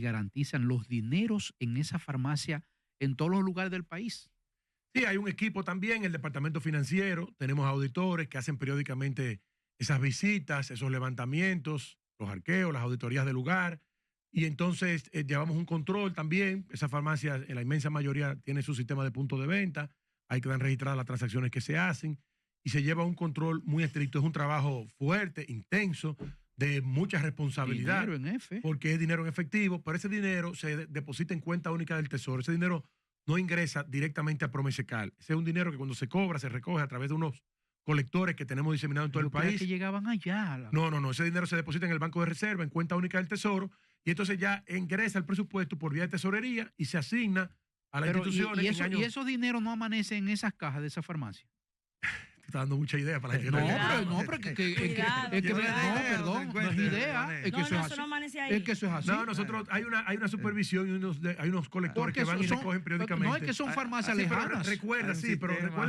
garantizan los dineros en esa farmacia en todos los lugares del país. Sí, hay un equipo también, el departamento financiero, tenemos auditores que hacen periódicamente esas visitas, esos levantamientos, los arqueos, las auditorías del lugar, y entonces llevamos un control también. Esa farmacia, en la inmensa mayoría, tiene su sistema de punto de venta, ahí quedan registradas las transacciones que se hacen, y se lleva un control muy estricto. Es un trabajo fuerte, intenso, de mucha responsabilidad. Dinero en F. Porque es dinero en efectivo, pero ese dinero se deposita en cuenta única del Tesoro. Ese dinero no ingresa directamente a Promesecal. Ese es un dinero que cuando se cobra, se recoge a través de unos colectores que tenemos diseminados en todo el país. Que llegaban allá. No. Ese dinero se deposita en el Banco de Reserva, en cuenta única del Tesoro, y entonces ya ingresa el presupuesto por vía de tesorería y se asigna a las instituciones. ¿Y esos dineros no amanecen en esas cajas de esa farmacia? Te está dando mucha idea para la gente. No, es idea. Eso no amanece ahí. Es que eso es así. No, nosotros hay una supervisión y hay unos colectores que van y recogen periódicamente. No es que son farmacias lejanas. Recuerda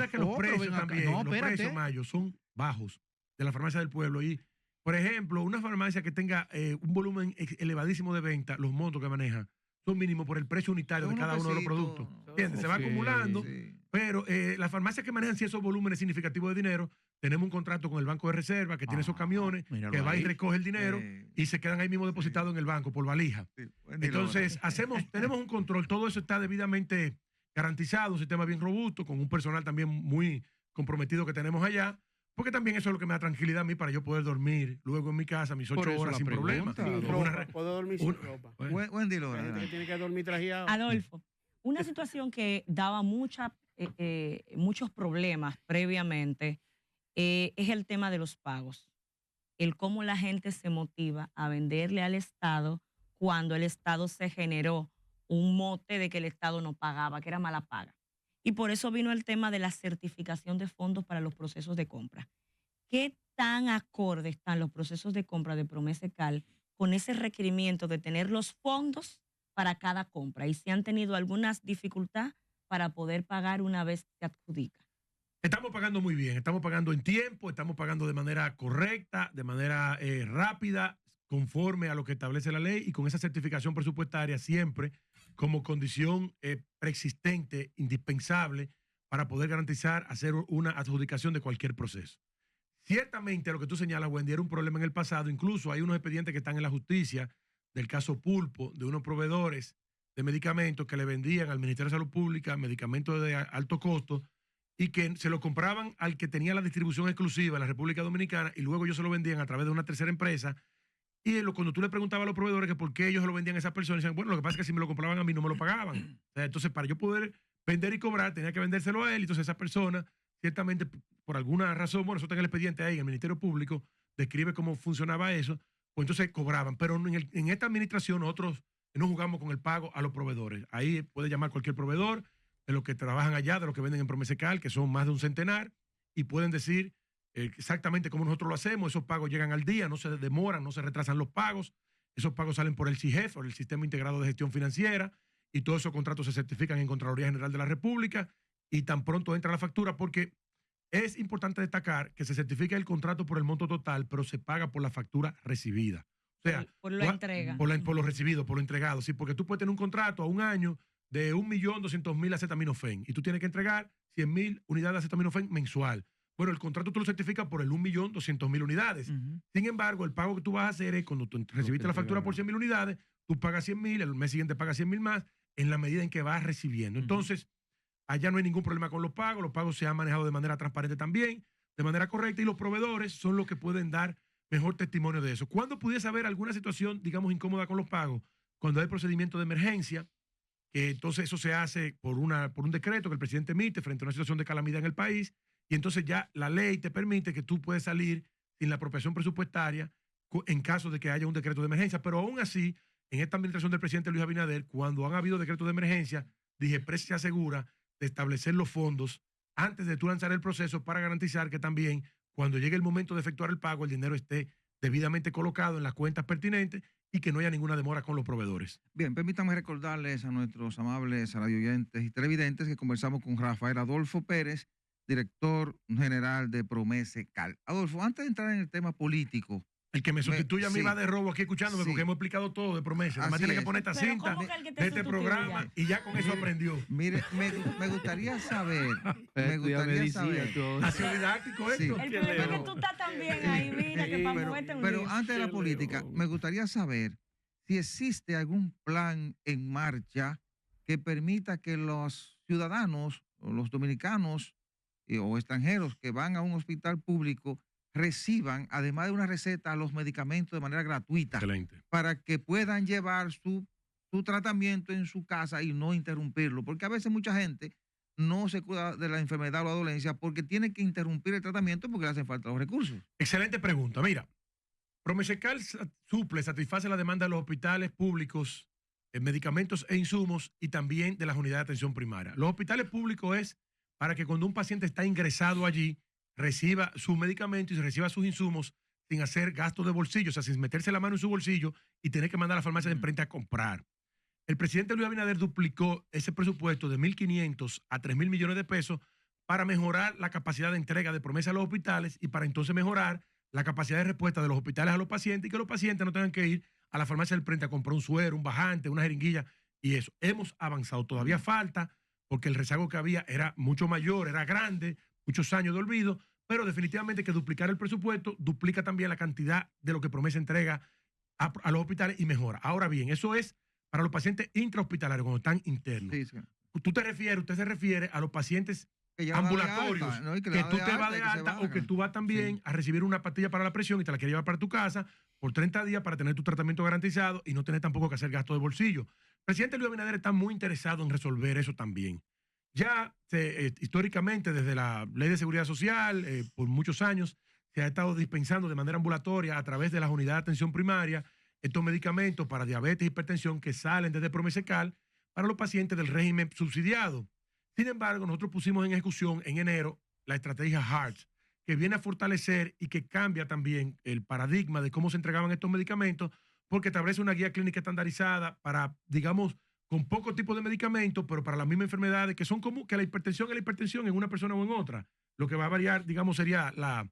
que los precios también, los precios, Mayo, son bajos de la farmacia del pueblo. Y, por ejemplo, una farmacia que tenga un volumen elevadísimo de venta, los montos que maneja son mínimos por el precio unitario de cada uno de los productos. ¿Entiendes? Se va acumulando. Sí. Pero las farmacias que manejan esos volúmenes significativos de dinero, tenemos un contrato con el Banco de Reserva que tiene esos camiones, que va y recoge el dinero y se quedan ahí mismo depositados en el banco por valija. Sí. Entonces, tenemos un control, todo eso está debidamente garantizado, un sistema bien robusto, con un personal también muy comprometido que tenemos allá, porque también eso es lo que me da tranquilidad a mí para yo poder dormir luego en mi casa mis 8 horas sin problema. Puedo dormir sin ropa. Wendy Lora. Hay gente que tiene que dormir trajeado. Adolfo, una situación que daba muchos problemas previamente es el tema de los pagos. El cómo la gente se motiva a venderle al Estado cuando el Estado se generó un mote de que el Estado no pagaba, que era mala paga. Y por eso vino el tema de la certificación de fondos para los procesos de compra. ¿Qué tan acorde están los procesos de compra de Promesecal con ese requerimiento de tener los fondos para cada compra? ¿Y si han tenido algunas dificultades para poder pagar una vez que adjudica? Estamos pagando muy bien, estamos pagando en tiempo, estamos pagando de manera correcta, de manera rápida, conforme a lo que establece la ley y con esa certificación presupuestaria siempre como condición preexistente, indispensable para poder garantizar hacer una adjudicación de cualquier proceso. Ciertamente lo que tú señalas, Wendy, era un problema en el pasado. Incluso hay unos expedientes que están en la justicia del caso Pulpo, de unos proveedores de medicamentos que le vendían al Ministerio de Salud Pública medicamentos de alto costo y que se lo compraban al que tenía la distribución exclusiva en la República Dominicana y luego ellos se lo vendían a través de una tercera empresa. Y cuando tú le preguntabas a los proveedores que por qué ellos se lo vendían a esas personas, decían, bueno, lo que pasa es que si me lo compraban a mí no me lo pagaban. O sea, entonces, para yo poder vender y cobrar, tenía que vendérselo a él. Entonces, esa persona, ciertamente, por alguna razón, bueno, eso está en el expediente ahí, en el Ministerio Público, describe cómo funcionaba eso, pues entonces cobraban. Pero en esta administración nosotros no jugamos con el pago a los proveedores. Ahí puede llamar cualquier proveedor de los que trabajan allá, de los que venden en Promesecal, que son más de un centenar, y pueden decir exactamente cómo nosotros lo hacemos. Esos pagos llegan al día, no se demoran, no se retrasan los pagos. Esos pagos salen por el CIGEF, o el Sistema Integrado de Gestión Financiera, y todos esos contratos se certifican en Contraloría General de la República, y tan pronto entra la factura, porque es importante destacar que se certifica el contrato por el monto total, pero se paga por la factura recibida. O sea, por la entrega. Por lo recibido, por lo entregado. Sí, porque tú puedes tener un contrato a un año de 1.200.000 acetaminofén y tú tienes que entregar 100.000 unidades de acetaminofén mensual. Bueno, el contrato tú lo certificas por el 1.200.000 unidades. Sin embargo, el pago que tú vas a hacer es cuando tú recibiste la factura por 100.000 unidades, tú pagas 100.000, el mes siguiente pagas 100.000 más, en la medida en que vas recibiendo. Entonces, allá no hay ningún problema con los pagos se han manejado de manera transparente también, de manera correcta, y los proveedores son los que pueden dar mejor testimonio de eso. ¿Cuándo pudiese haber alguna situación, digamos, incómoda con los pagos? Cuando hay procedimiento de emergencia, que entonces eso se hace por un decreto que el presidente emite frente a una situación de calamidad en el país, y entonces ya la ley te permite que tú puedes salir sin la apropiación presupuestaria en caso de que haya un decreto de emergencia. Pero aún así, en esta administración del presidente Luis Abinader, cuando han habido decretos de emergencia, DIGEPRES se asegura de establecer los fondos antes de tú lanzar el proceso para garantizar que también cuando llegue el momento de efectuar el pago, el dinero esté debidamente colocado en las cuentas pertinentes y que no haya ninguna demora con los proveedores. Bien, permítanme recordarles a nuestros amables radioyentes y televidentes que conversamos con Rafael Adolfo Pérez, director general de Promesecal. Adolfo, antes de entrar en el tema político, El que me sustituya a mí sí. va de robo aquí escuchándome Sí. porque hemos explicado todo de promesa. Además Así tiene que es. poner esta Pero cinta ¿cómo que el que te de este sustituya? programa y ya con eso aprendió. Mire, me gustaría saber, me Estudia gustaría medicina, saber. tú. Ha sido didáctico Sí. esto. El Qué problema es leo. que tú estás también ahí, mira, que para moverte un Pero lío. antes de la Qué política, león. me gustaría saber si existe algún plan en marcha que permita que los ciudadanos o los dominicanos o extranjeros que van a un hospital público reciban, además de una receta, los medicamentos de manera gratuita Excelente. para que puedan llevar su tratamiento en su casa y no interrumpirlo. Porque a veces mucha gente no se cuida de la enfermedad o la dolencia porque tiene que interrumpir el tratamiento porque le hacen falta los recursos. Excelente pregunta. Mira, Promesecal satisface la demanda de los hospitales públicos en medicamentos e insumos y también de las unidades de atención primaria. Los hospitales públicos es para que cuando un paciente está ingresado allí, reciba sus medicamentos y reciba sus insumos sin hacer gasto de bolsillo, o sea, sin meterse la mano en su bolsillo y tener que mandar a la farmacia de enfrente a comprar. El presidente Luis Abinader duplicó ese presupuesto de 1.500 a 3.000 millones de pesos para mejorar la capacidad de entrega de promesa a los hospitales y para entonces mejorar la capacidad de respuesta de los hospitales a los pacientes y que los pacientes no tengan que ir a la farmacia del frente a comprar un suero, un bajante, una jeringuilla y eso. Hemos avanzado, todavía falta porque el rezago que había era mucho mayor, era grande, muchos años de olvido, pero definitivamente que duplicar el presupuesto duplica también la cantidad de lo que Promesa entrega a los hospitales y mejora. Ahora bien, eso es para los pacientes intrahospitalarios cuando están internos. Sí, sí. Usted se refiere a los pacientes Que ya va de ambulatorios, alta, ¿no? Y que le da tú te vas de y que se alta o vayan. que tú vas también Sí. a recibir una pastilla para la presión y te la quieres llevar para tu casa por 30 días para tener tu tratamiento garantizado y no tener tampoco que hacer gasto de bolsillo. El presidente Luis Abinader está muy interesado en resolver eso también. Ya históricamente, desde la Ley de Seguridad Social, por muchos años, se ha estado dispensando de manera ambulatoria a través de las unidades de atención primaria estos medicamentos para diabetes y hipertensión que salen desde Promesecal para los pacientes del régimen subsidiado. Sin embargo, nosotros pusimos en ejecución en enero la estrategia HEARTS, que viene a fortalecer y que cambia también el paradigma de cómo se entregaban estos medicamentos, porque establece una guía clínica estandarizada para, digamos, con poco tipo de medicamentos, pero para las mismas enfermedades que son como que la hipertensión es la hipertensión en una persona o en otra. Lo que va a variar, digamos, sería la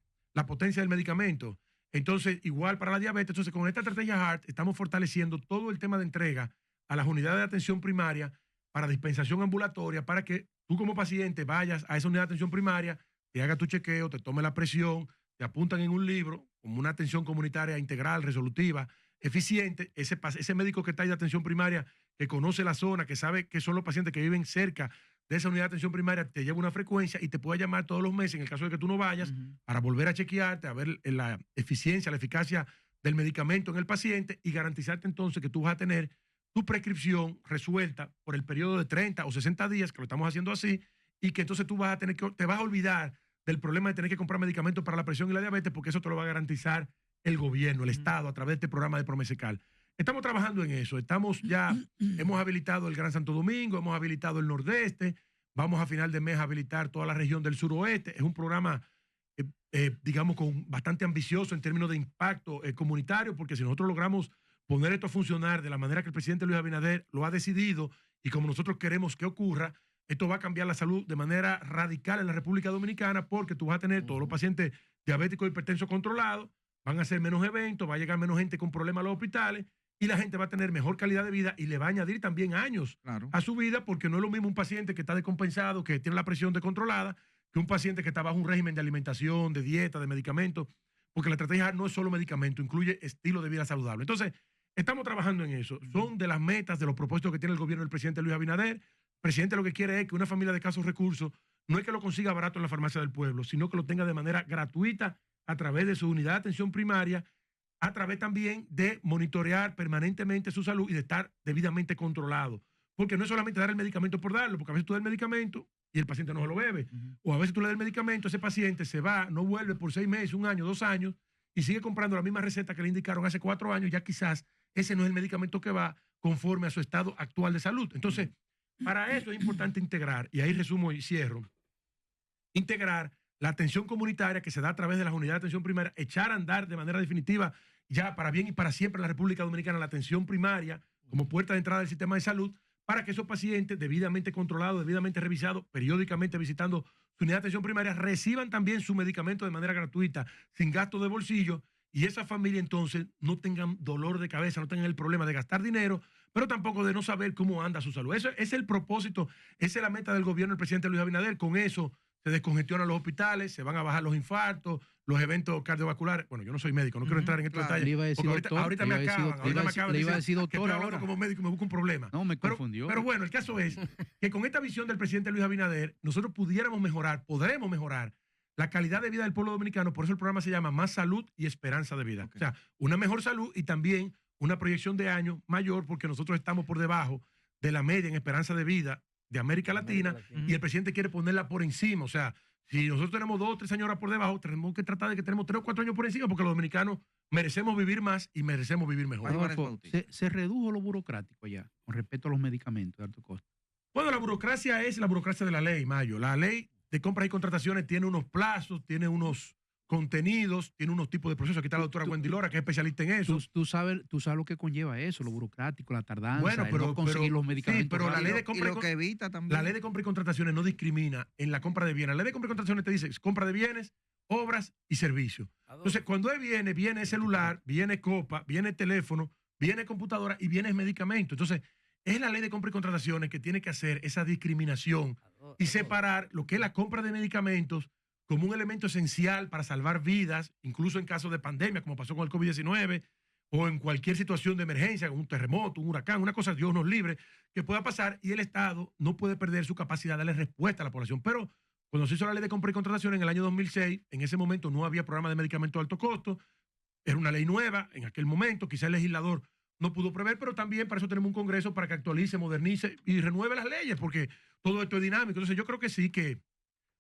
potencia del medicamento. Entonces, igual para la diabetes. Entonces, con esta estrategia HEART estamos fortaleciendo todo el tema de entrega a las unidades de atención primaria para dispensación ambulatoria, para que tú como paciente vayas a esa unidad de atención primaria, te haga tu chequeo, te tome la presión, te apuntan en un libro como una atención comunitaria integral, resolutiva, eficiente. Ese médico que está ahí de atención primaria, que conoce la zona, que sabe que son los pacientes que viven cerca de esa unidad de atención primaria, te lleva una frecuencia y te puede llamar todos los meses en el caso de que tú no vayas para volver a chequearte, a ver la eficiencia, la eficacia del medicamento en el paciente y garantizarte entonces que tú vas a tener tu prescripción resuelta por el periodo de 30 o 60 días, que lo estamos haciendo así, y que entonces tú vas a tener te vas a olvidar del problema de tener que comprar medicamentos para la presión y la diabetes, porque eso te lo va a garantizar el gobierno, el Estado, a través de este programa de Promesecal. Estamos trabajando en eso. Hemos habilitado el Gran Santo Domingo, hemos habilitado el Nordeste, vamos a final de mes a habilitar toda la región del Suroeste. Es un programa, digamos, bastante ambicioso en términos de impacto comunitario, porque si nosotros logramos poner esto a funcionar de la manera que el presidente Luis Abinader lo ha decidido y como nosotros queremos que ocurra, esto va a cambiar la salud de manera radical en la República Dominicana, porque tú vas a tener todos los pacientes diabéticos y hipertensos controlados, van a hacer menos eventos, va a llegar menos gente con problemas a los hospitales y la gente va a tener mejor calidad de vida y le va a añadir también años a su vida, porque no es lo mismo un paciente que está descompensado, que tiene la presión descontrolada, que un paciente que está bajo un régimen de alimentación, de dieta, de medicamentos, porque la estrategia no es solo medicamento, incluye estilo de vida saludable. Entonces, estamos trabajando en eso. Son de las metas, de los propósitos que tiene el gobierno del presidente Luis Abinader. El presidente lo que quiere es que una familia de escasos recursos no es que lo consiga barato en la farmacia del pueblo, sino que lo tenga de manera gratuita a través de su unidad de atención primaria, a través también de monitorear permanentemente su salud y de estar debidamente controlado. Porque no es solamente dar el medicamento por darlo, porque a veces tú das el medicamento y el paciente no se lo bebe. O a veces tú le das el medicamento, ese paciente se va, no vuelve por 6 meses, 1 año, 2 años, y sigue comprando la misma receta que le indicaron hace 4 años, ya quizás ese no es el medicamento que va conforme a su estado actual de salud. Entonces, para eso es importante integrar, y ahí resumo y cierro, integrar la atención comunitaria que se da a través de las unidades de atención primaria, echar a andar de manera definitiva ya para bien y para siempre en la República Dominicana la atención primaria como puerta de entrada del sistema de salud, para que esos pacientes debidamente controlados, debidamente revisados, periódicamente visitando su unidad de atención primaria, reciban también su medicamento de manera gratuita, sin gasto de bolsillo, y esa familia entonces no tengan dolor de cabeza, no tengan el problema de gastar dinero, pero tampoco de no saber cómo anda su salud. Eso es el propósito, esa es la meta del gobierno del presidente Luis Abinader. Con eso se descongestionan los hospitales, se van a bajar los infartos, los eventos cardiovasculares. Bueno, yo no soy médico, no quiero entrar en estos claro. Le detalles. iba a decir porque doctor, ahorita me acaban. le iba a decir que doctor estoy hablando ahora. como médico y me busco un problema. No, me confundió. Pero bueno, el caso es que con esta visión del presidente Luis Abinader, nosotros podremos mejorar la calidad de vida del pueblo dominicano. Por eso el programa se llama Más Salud y Esperanza de Vida. Okay. O sea, una mejor salud y también una proyección de años mayor, porque nosotros estamos por debajo de la media en esperanza de vida de América Latina, y el presidente quiere ponerla por encima. O sea, si nosotros tenemos 2 o 3 años ahora por debajo, tenemos que tratar de que tenemos 3 o 4 años por encima, porque los dominicanos merecemos vivir más y merecemos vivir mejor. Adolfo, se redujo lo burocrático allá con respecto a los medicamentos de alto costo. Bueno, la burocracia es la burocracia de la ley, Mayo. La ley de compras y contrataciones tiene unos plazos, tiene unos contenidos, tiene unos tipos de procesos. Aquí está la doctora Wendy Lora, que es especialista en eso. Tú sabes lo que conlleva eso, lo burocrático, la tardanza, Bueno, pero, no conseguir los medicamentos. Sí, pero la rápido. ley de compra y lo que evita también. La ley de compra y contrataciones no discrimina en la compra de bienes. La ley de compra y contrataciones te dice compra de bienes, obras y servicios. Entonces, cuando viene celular, viene copa, viene teléfono, viene computadora y viene medicamento. Entonces, es la ley de compra y contrataciones que tiene que hacer esa discriminación y separar lo que es la compra de medicamentos como un elemento esencial para salvar vidas, incluso en casos de pandemia, como pasó con el COVID-19, o en cualquier situación de emergencia, un terremoto, un huracán, una cosa, Dios nos libre, que pueda pasar, y el Estado no puede perder su capacidad de darle respuesta a la población. Pero cuando se hizo la ley de compra y contratación en el año 2006, en ese momento no había programa de medicamentos de alto costo, era una ley nueva en aquel momento, quizá el legislador no pudo prever, pero también para eso tenemos un Congreso para que actualice, modernice y renueve las leyes, porque todo esto es dinámico. Entonces yo creo que sí, que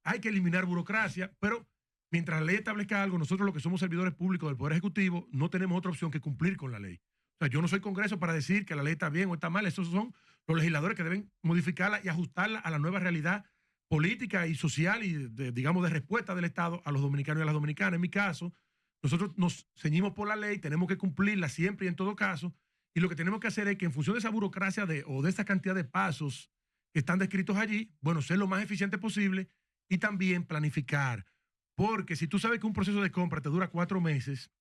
hay que eliminar burocracia, pero mientras la ley establezca algo, nosotros los que somos servidores públicos del Poder Ejecutivo no tenemos otra opción que cumplir con la ley. O sea, yo no soy Congreso para decir que la ley está bien o está mal. Esos son los legisladores que deben modificarla y ajustarla a la nueva realidad política y social y, digamos, de respuesta del Estado a los dominicanos y a las dominicanas. En mi caso, nosotros nos ceñimos por la ley, tenemos que cumplirla siempre y en todo caso, y lo que tenemos que hacer es que en función de esa burocracia o de esa cantidad de pasos que están descritos allí, bueno, ser lo más eficiente posible y también planificar. Porque si tú sabes que un proceso de compra te dura 4 meses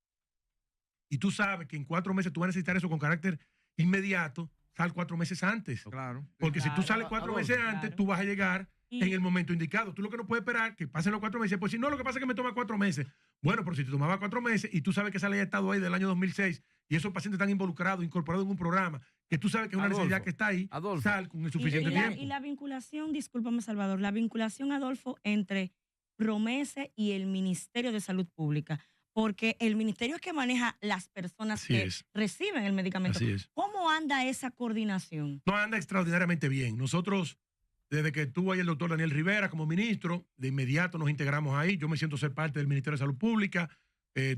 y tú sabes que en 4 meses tú vas a necesitar eso con carácter inmediato, sal 4 meses antes. Claro. Porque si tú sales 4 meses antes, tú vas a llegar en el momento indicado. Tú lo que no puedes esperar que pasen los 4 meses, pues si no, lo que pasa es que me toma 4 meses. Bueno, pero si te tomaba 4 meses y tú sabes que esa ley ha estado ahí del año 2006 y esos pacientes están involucrados, incorporados en un programa, que tú sabes que es una necesidad que está ahí, sal con el suficiente tiempo. Y la vinculación, discúlpame Salvador, la vinculación, Adolfo, entre Promese y el Ministerio de Salud Pública, porque el ministerio es que maneja las personas que reciben el medicamento. Así es. ¿Cómo anda esa coordinación? No, anda extraordinariamente bien. Nosotros, desde que estuvo ahí el doctor Daniel Rivera como ministro, de inmediato nos integramos ahí. Yo me siento ser parte del Ministerio de Salud Pública,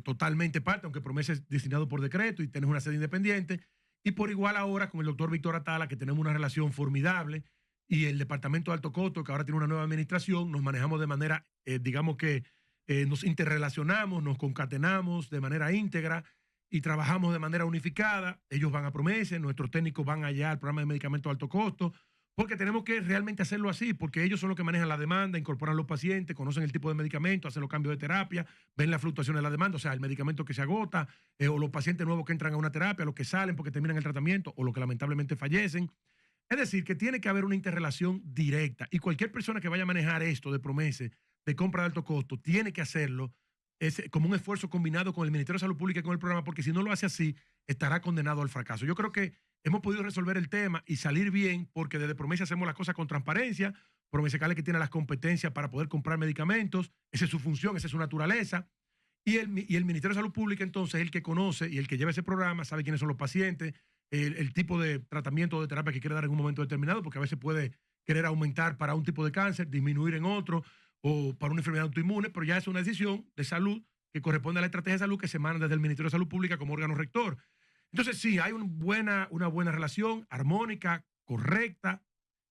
totalmente parte, aunque Promese es designado por decreto y tenemos una sede independiente. Y por igual ahora con el doctor Víctor Atala, que tenemos una relación formidable, y el Departamento de Alto Costo, que ahora tiene una nueva administración, nos manejamos de manera, digamos que nos interrelacionamos, nos concatenamos de manera íntegra y trabajamos de manera unificada. Ellos van a Promese, nuestros técnicos van allá al programa de medicamentos de alto costo, porque tenemos que realmente hacerlo así, porque ellos son los que manejan la demanda, incorporan los pacientes, conocen el tipo de medicamento, hacen los cambios de terapia, ven la fluctuación de la demanda, o sea, el medicamento que se agota, o los pacientes nuevos que entran a una terapia, los que salen porque terminan el tratamiento, o los que lamentablemente fallecen. Es decir, que tiene que haber una interrelación directa, y cualquier persona que vaya a manejar esto de Promese, de compra de alto costo, tiene que hacerlo como un esfuerzo combinado con el Ministerio de Salud Pública y con el programa, porque si no lo hace así, estará condenado al fracaso. Yo creo que hemos podido resolver el tema y salir bien, porque desde Promese hacemos las cosas con transparencia. Promese Cale que tiene las competencias para poder comprar medicamentos, esa es su función, esa es su naturaleza. Y el Ministerio de Salud Pública, entonces, el que conoce y el que lleva ese programa, sabe quiénes son los pacientes, el tipo de tratamiento o de terapia que quiere dar en un momento determinado, porque a veces puede querer aumentar para un tipo de cáncer, disminuir en otro, o para una enfermedad autoinmune, pero ya es una decisión de salud que corresponde a la estrategia de salud que se manda desde el Ministerio de Salud Pública como órgano rector. Entonces, sí, hay una buena relación armónica, correcta,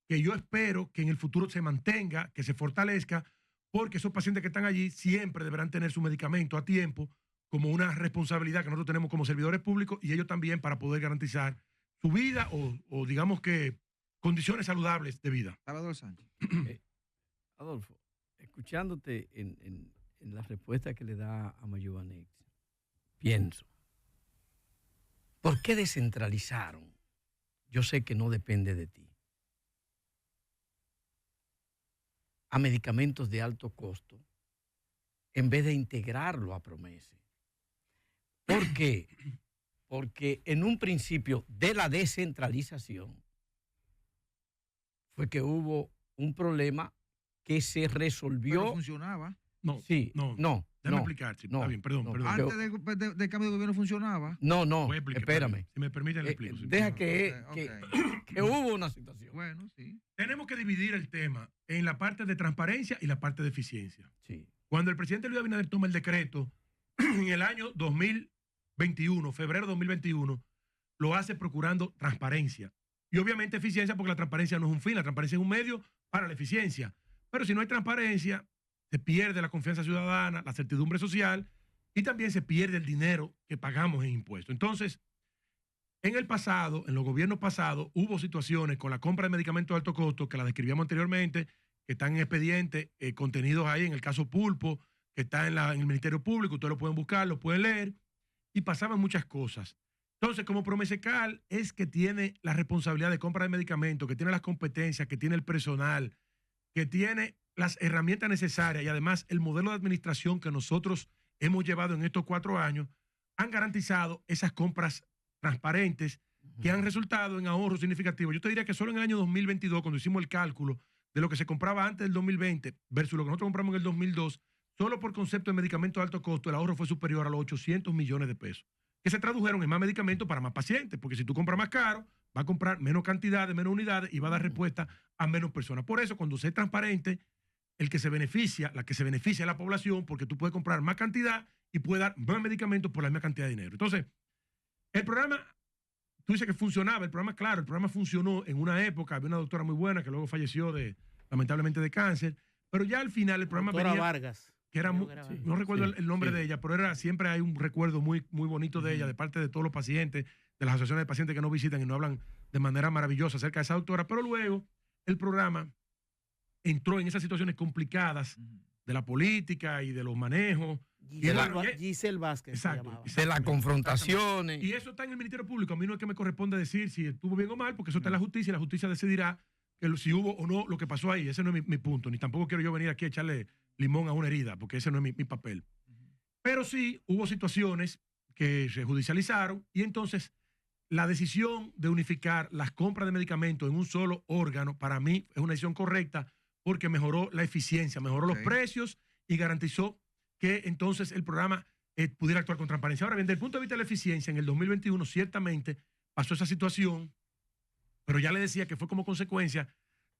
que yo espero que en el futuro se mantenga, que se fortalezca, porque esos pacientes que están allí siempre deberán tener su medicamento a tiempo, como una responsabilidad que nosotros tenemos como servidores públicos, y ellos también para poder garantizar su vida o digamos que condiciones saludables de vida. Salvador Sánchez. Adolfo, escuchándote en la respuesta que le da a Mayubanex, pienso, ¿por qué descentralizaron? Yo sé que no depende de ti. A medicamentos de alto costo, en vez de integrarlo a Promese. ¿Por qué? Porque en un principio de la descentralización fue que hubo un problema que se resolvió. Pero funcionaba. No, Sí, no. Déjame explicar. Sí, no, está bien, perdón. Antes del cambio de gobierno funcionaba. No, Voy a explicar, espérame. Si me permiten, le explico. sí. Deja Ok. que hubo una situación. Bueno, sí. Tenemos que dividir el tema en la parte de transparencia y la parte de eficiencia. Sí. Cuando el presidente Luis Abinader toma el decreto en el año 2021, febrero de 2021, lo hace procurando transparencia. Y obviamente eficiencia, porque la transparencia no es un fin, la transparencia es un medio para la eficiencia. Pero si no hay transparencia, se pierde la confianza ciudadana, la certidumbre social y también se pierde el dinero que pagamos en impuestos. Entonces, en el pasado, en los gobiernos pasados, hubo situaciones con la compra de medicamentos de alto costo, que la describíamos anteriormente, que están en expediente, contenidos ahí, en el caso Pulpo, que está en el Ministerio Público, ustedes lo pueden buscar, lo pueden leer, y pasaban muchas cosas. Entonces, como Promesecal es que tiene la responsabilidad de compra de medicamentos, que tiene las competencias, que tiene el personal, que tiene las herramientas necesarias y además el modelo de administración que nosotros hemos llevado en estos 4 años, han garantizado esas compras transparentes que han resultado en ahorros significativos. Yo te diría que solo en el año 2022, cuando hicimos el cálculo de lo que se compraba antes del 2020 versus lo que nosotros compramos en el 2002, solo por concepto de medicamentos de alto costo, el ahorro fue superior a los 800 millones de pesos, que se tradujeron en más medicamentos para más pacientes, porque si tú compras más caro, va a comprar menos cantidades, menos unidades y va a dar respuesta a menos personas. Por eso, cuando se es transparente, la que se beneficia es la población, porque tú puedes comprar más cantidad y puedes dar más medicamentos por la misma cantidad de dinero. Entonces, el programa, tú dices que funcionaba, el programa funcionó en una época, había una doctora muy buena que luego falleció lamentablemente de cáncer, pero ya al final el programa Doctora venía, Vargas. que era Creo muy, que era sí, Vargas. no recuerdo Sí, el nombre sí. de ella, pero siempre hay un recuerdo muy, muy bonito de ella, de parte de todos los pacientes, de las asociaciones de pacientes que nos visitan y nos hablan de manera maravillosa acerca de esa doctora, pero luego el programa entró en esas situaciones complicadas de la política y de los manejos. Giselle Vázquez se Exacto. llamaba. De las confrontaciones. Y eso está en el Ministerio Público. A mí no es que me corresponde decir si estuvo bien o mal, porque eso está en la justicia y la justicia decidirá si hubo o no lo que pasó ahí. Ese no es mi punto, ni tampoco quiero yo venir aquí a echarle limón a una herida, porque ese no es mi papel. Pero sí hubo situaciones que se judicializaron y entonces la decisión de unificar las compras de medicamentos en un solo órgano, para mí es una decisión correcta porque mejoró la eficiencia, mejoró los precios y garantizó que entonces el programa pudiera actuar con transparencia. Ahora bien, desde el punto de vista de la eficiencia, en el 2021 ciertamente pasó esa situación, pero ya le decía que fue como consecuencia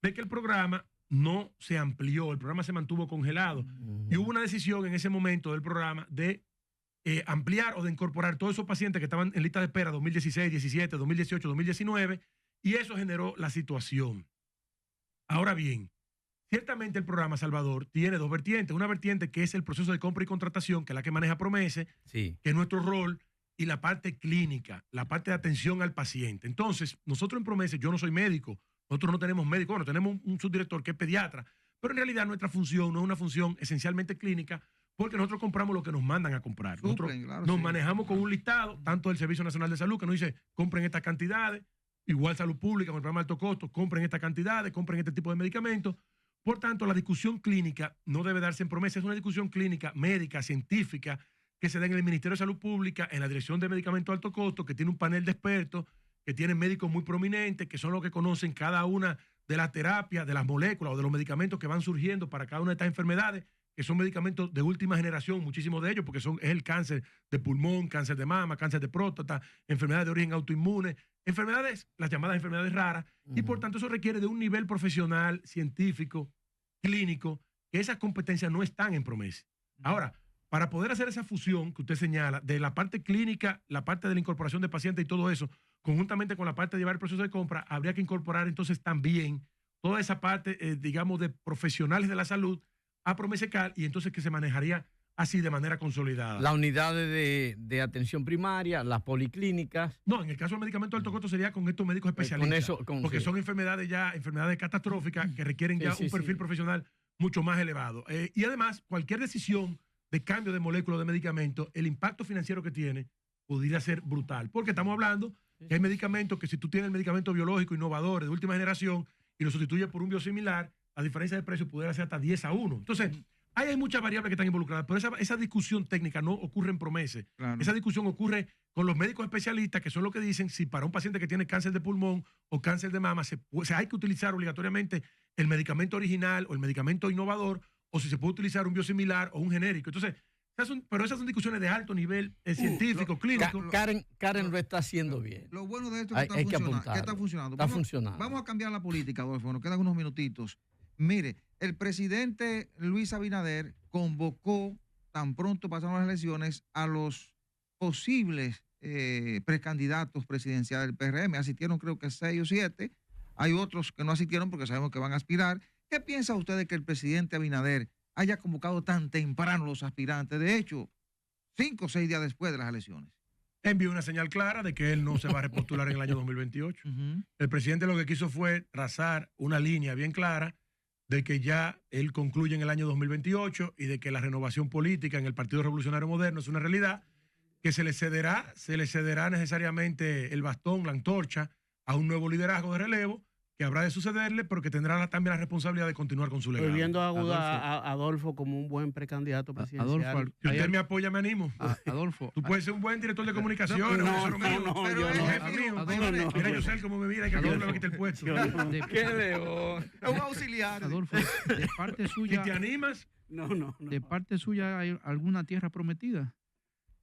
de que el programa no se amplió, el programa se mantuvo congelado. Y hubo una decisión en ese momento del programa de ampliar o de incorporar todos esos pacientes que estaban en lista de espera 2016, 17, 2018, 2019, y eso generó la situación. Ahora bien, ciertamente el programa Salvador tiene 2 vertientes. Una vertiente que es el proceso de compra y contratación, que es la que maneja Promese, Sí. que es nuestro rol, y la parte clínica, la parte de atención al paciente. Entonces, nosotros en Promese, yo no soy médico, nosotros no tenemos médico, bueno, tenemos un subdirector que es pediatra, pero en realidad nuestra función no es una función esencialmente clínica, porque nosotros compramos lo que nos mandan a comprar. Nosotros nos manejamos con un listado, tanto del Servicio Nacional de Salud, que nos dice, compren estas cantidades, igual Salud Pública con el programa de alto costo, compren estas cantidades, compren este tipo de medicamentos. Por tanto, la discusión clínica no debe darse en Promesa, es una discusión clínica, médica, científica, que se da en el Ministerio de Salud Pública, en la Dirección de Medicamentos de Alto Costo, que tiene un panel de expertos, que tienen médicos muy prominentes, que son los que conocen cada una de las terapias, de las moléculas o de los medicamentos que van surgiendo para cada una de estas enfermedades, que son medicamentos de última generación, muchísimos de ellos, porque es el cáncer de pulmón, cáncer de mama, cáncer de próstata, enfermedades de origen autoinmune, enfermedades, las llamadas enfermedades raras, y por tanto eso requiere de un nivel profesional, científico, clínico, que esas competencias no están en Promese. Ahora, para poder hacer esa fusión que usted señala, de la parte clínica, la parte de la incorporación de pacientes y todo eso, conjuntamente con la parte de llevar el proceso de compra, habría que incorporar entonces también toda esa parte, digamos, de profesionales de la salud a Promesecal, y entonces que se manejaría así de manera consolidada. Las unidades de atención primaria, las policlínicas. No, en el caso del medicamento de alto costo sería con estos médicos especialistas, porque sí. son enfermedades catastróficas que requieren ya un perfil profesional mucho más elevado. Y además, cualquier decisión de cambio de moléculas de medicamentos, el impacto financiero que tiene podría ser brutal. Porque estamos hablando que hay medicamentos que si tú tienes el medicamento biológico innovador de última generación y lo sustituyes por un biosimilar, la diferencia de precio pudiera ser hasta 10-1. Entonces, ahí hay muchas variables que están involucradas, pero esa discusión técnica no ocurre en Promese. Claro. Esa discusión ocurre con los médicos especialistas, que son los que dicen si para un paciente que tiene cáncer de pulmón o cáncer de mama hay que utilizar obligatoriamente el medicamento original o el medicamento innovador, o si se puede utilizar un biosimilar o un genérico. Entonces, pero esas son discusiones de alto nivel científico, clínico. Karen lo está haciendo bien. Lo bueno de esto es Hay que que apuntarlo. está funcionando. Está funcionando. Vamos a cambiar la política, Adolfo. Nos quedan unos minutitos. Mire, el presidente Luis Abinader convocó, tan pronto pasaron las elecciones, a los posibles precandidatos presidenciales del PRM. Asistieron creo que 6 o 7. Hay otros que no asistieron porque sabemos que van a aspirar. ¿Qué piensa usted de que el presidente Abinader haya convocado tan temprano los aspirantes? De hecho, 5 o 6 días después de las elecciones. Envió una señal clara de que él no se va a repostular en el año 2028. El presidente lo que quiso fue trazar una línea bien clara de que ya él concluye en el año 2028 y de que la renovación política en el Partido Revolucionario Moderno es una realidad, que se le cederá necesariamente el bastón, la antorcha, a un nuevo liderazgo de relevo que habrá de sucederle, pero que tendrá también la responsabilidad de continuar con su legado. Estoy viendo a Adolfo como un buen precandidato presidencial. Adolfo, Si usted me apoya, me animo. Adolfo. Tú puedes ser un buen director de comunicaciones. Mira, yo sé cómo me mira y que Adolfo me quita el puesto. ¡Qué león! Es un auxiliar. Adolfo, de parte suya. Si te animas. No. ¿De parte suya hay alguna tierra prometida?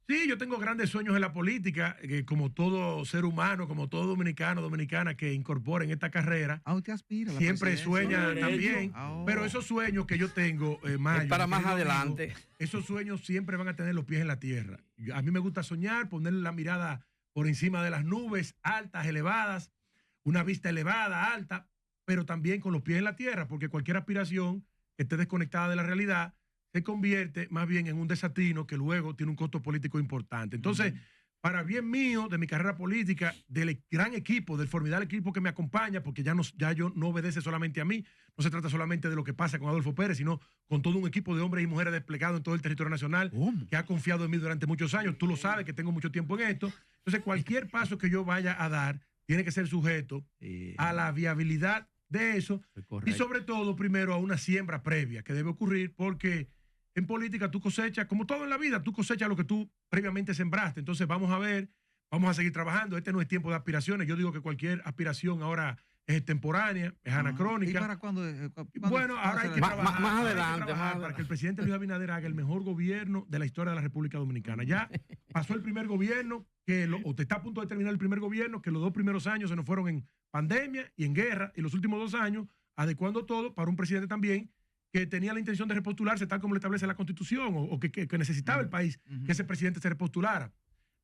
Sí, yo tengo grandes sueños en la política, que como todo ser humano, como todo dominicano, dominicana que incorpora en esta carrera, Usted aspira a la siempre presidencia. sueña también. Pero esos sueños que yo tengo, Mayo, Es para más querido amigo, adelante. esos sueños siempre van a tener los pies en la tierra. A mí me gusta soñar, poner la mirada por encima de las nubes, altas, elevadas, una vista elevada, alta, pero también con los pies en la tierra, porque cualquier aspiración que esté desconectada de la realidad se convierte más bien en un desatino que luego tiene un costo político importante. Entonces, para bien mío, de mi carrera política, del gran equipo, del formidable equipo que me acompaña, porque ya yo no obedece solamente a mí, no se trata solamente de lo que pasa con Adolfo Pérez, sino con todo un equipo de hombres y mujeres desplegados en todo el territorio nacional, que ha confiado en mí durante muchos años. Tú lo sabes, que tengo mucho tiempo en esto. Entonces, cualquier paso que yo vaya a dar tiene que ser sujeto a la viabilidad de eso y sobre todo, primero, a una siembra previa que debe ocurrir, porque en política tú cosechas, como todo en la vida, tú cosechas lo que tú previamente sembraste. Entonces vamos a ver, vamos a seguir trabajando. Este no es tiempo de aspiraciones. Yo digo que cualquier aspiración ahora es extemporánea, es anacrónica. ¿Y para cuándo? Bueno, ahora hay que trabajar. Más adelante, para que el presidente Luis Abinader haga el mejor gobierno de la historia de la República Dominicana. Ya pasó el primer gobierno, o te está a punto de terminar el primer gobierno, que los 2 primeros años se nos fueron en pandemia y en guerra, y los últimos 2 años adecuando todo para un presidente también que tenía la intención de repostularse tal como lo establece la Constitución, o que necesitaba el país que ese presidente se repostulara.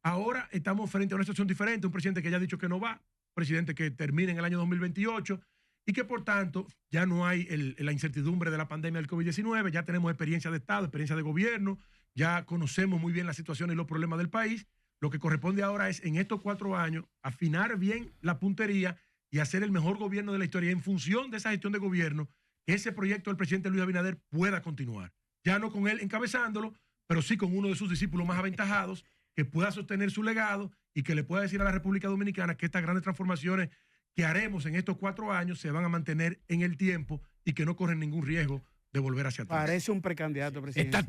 Ahora estamos frente a una situación diferente, un presidente que ya ha dicho que no va, presidente que termina en el año 2028 y que por tanto ya no hay la incertidumbre de la pandemia del COVID-19, ya tenemos experiencia de Estado, experiencia de gobierno, ya conocemos muy bien la situación y los problemas del país. Lo que corresponde ahora es, en estos 4 años, afinar bien la puntería y hacer el mejor gobierno de la historia. En función de esa gestión de gobierno, ese proyecto del presidente Luis Abinader pueda continuar. Ya no con él encabezándolo, pero sí con uno de sus discípulos más aventajados, que pueda sostener su legado y que le pueda decir a la República Dominicana que estas grandes transformaciones que haremos en estos 4 años se van a mantener en el tiempo y que no corren ningún riesgo de volver hacia atrás. Parece un precandidato presidencial.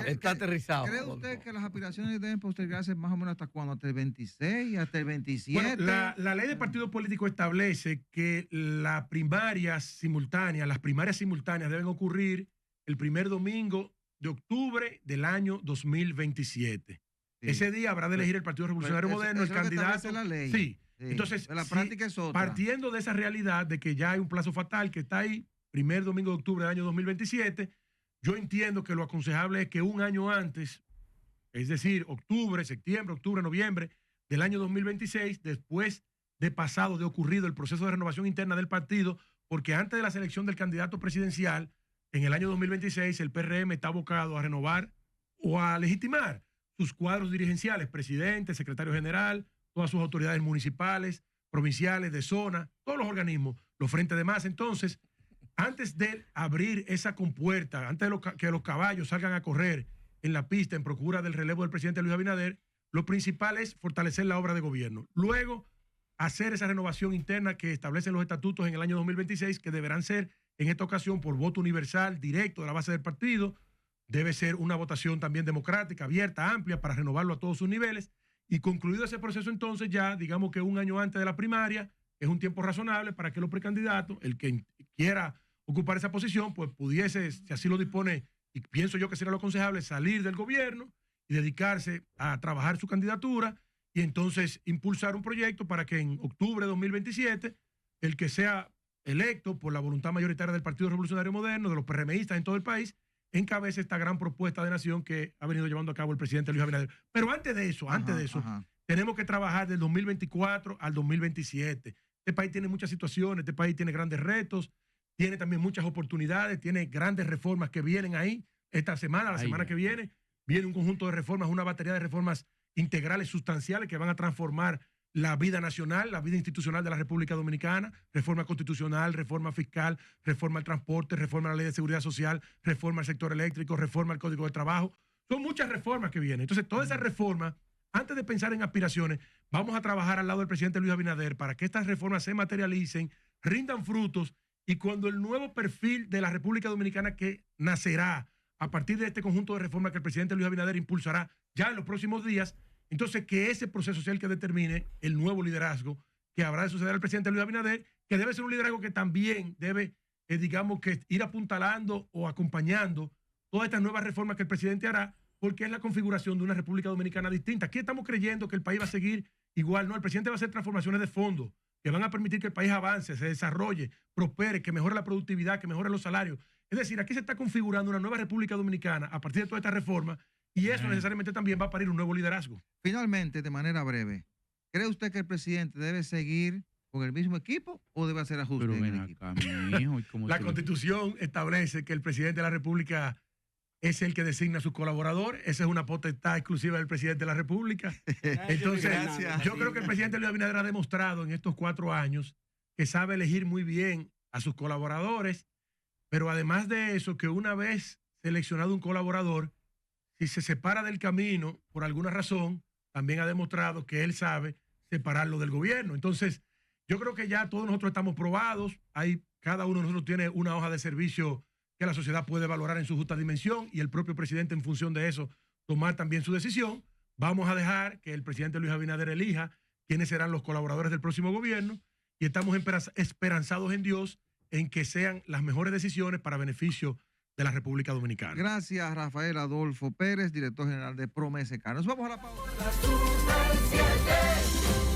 Está aterrizado. ¿Cree usted que las aspiraciones deben postergarse más o menos hasta cuándo? ¿Hasta el 26? ¿Hasta el 27? Bueno, la ley de partido político establece que las primarias simultáneas deben ocurrir el primer domingo de octubre del año 2027. Sí. Ese día habrá de elegir el Partido Revolucionario Moderno, el candidato. La ley. Sí. Entonces, la práctica es otra. Partiendo de esa realidad de que ya hay un plazo fatal que está ahí, primer domingo de octubre del año 2027, yo entiendo que lo aconsejable es que un año antes, es decir, septiembre, octubre, noviembre del año 2026, después de ocurrido el proceso de renovación interna del partido, porque antes de la selección del candidato presidencial, en el año 2026, el PRM está abocado a renovar o a legitimar sus cuadros dirigenciales, presidente, secretario general, todas sus autoridades municipales, provinciales, de zona, todos los organismos, los frentes de masa. Entonces, antes de abrir esa compuerta, antes de que los caballos salgan a correr en la pista en procura del relevo del presidente Luis Abinader, lo principal es fortalecer la obra de gobierno. Luego, hacer esa renovación interna que establecen los estatutos en el año 2026, que deberán ser en esta ocasión por voto universal, directo de la base del partido. Debe ser una votación también democrática, abierta, amplia, para renovarlo a todos sus niveles. Y concluido ese proceso, entonces ya, digamos que un año antes de la primaria, es un tiempo razonable para que los precandidatos, el que quiera ocupar esa posición, pues pudiese, si así lo dispone, y pienso yo que sería lo aconsejable, salir del gobierno y dedicarse a trabajar su candidatura y entonces impulsar un proyecto para que en octubre de 2027 el que sea electo por la voluntad mayoritaria del Partido Revolucionario Moderno, de los PRMistas en todo el país, encabece esta gran propuesta de nación que ha venido llevando a cabo el presidente Luis Abinader. Pero antes de eso, tenemos que trabajar del 2024 al 2027. Este país tiene muchas situaciones, este país tiene grandes retos, tiene también muchas oportunidades, tiene grandes reformas que vienen ahí esta semana, la semana que viene un conjunto de reformas, una batería de reformas integrales, sustanciales, que van a transformar la vida nacional, la vida institucional de la República Dominicana, reforma constitucional, reforma fiscal, reforma al transporte, reforma a la ley de seguridad social, reforma al sector eléctrico, reforma al Código de Trabajo. Son muchas reformas que vienen. Entonces, todas esas reformas, antes de pensar en aspiraciones, vamos a trabajar al lado del presidente Luis Abinader para que estas reformas se materialicen, rindan frutos, y cuando el nuevo perfil de la República Dominicana que nacerá a partir de este conjunto de reformas que el presidente Luis Abinader impulsará ya en los próximos días, entonces que ese proceso sea el que determine el nuevo liderazgo que habrá de suceder al presidente Luis Abinader, que debe ser un liderazgo que también debe, digamos, que ir apuntalando o acompañando todas estas nuevas reformas que el presidente hará, porque es la configuración de una República Dominicana distinta. Aquí estamos creyendo que el país va a seguir igual, no, el presidente va a hacer transformaciones de fondo que van a permitir que el país avance, se desarrolle, prospere, que mejore la productividad, que mejore los salarios. Es decir, aquí se está configurando una nueva República Dominicana a partir de toda esta reforma, y eso necesariamente también va a parir un nuevo liderazgo. Finalmente, de manera breve, ¿cree usted que el presidente debe seguir con el mismo equipo o debe hacer ajustes Pero en ven el equipo? acá, mi hijo, ¿y cómo La tú lo- Constitución establece que el presidente de la República es el que designa a sus colaboradores. Esa es una potestad exclusiva del presidente de la República. Entonces, Gracias. yo creo que el presidente Luis Abinader ha demostrado en estos 4 años que sabe elegir muy bien a sus colaboradores, pero además de eso, que una vez seleccionado un colaborador, si se separa del camino por alguna razón, también ha demostrado que él sabe separarlo del gobierno. Entonces, yo creo que ya todos nosotros estamos probados. Cada uno de nosotros tiene una hoja de servicio que la sociedad puede valorar en su justa dimensión, y el propio presidente, en función de eso, tomar también su decisión. Vamos a dejar que el presidente Luis Abinader elija quiénes serán los colaboradores del próximo gobierno, y estamos esperanzados en Dios en que sean las mejores decisiones para beneficio de la República Dominicana. Gracias, Rafael Adolfo Pérez, director general de PROMESECA. Nos vamos a la pausa. Las 1 al 7.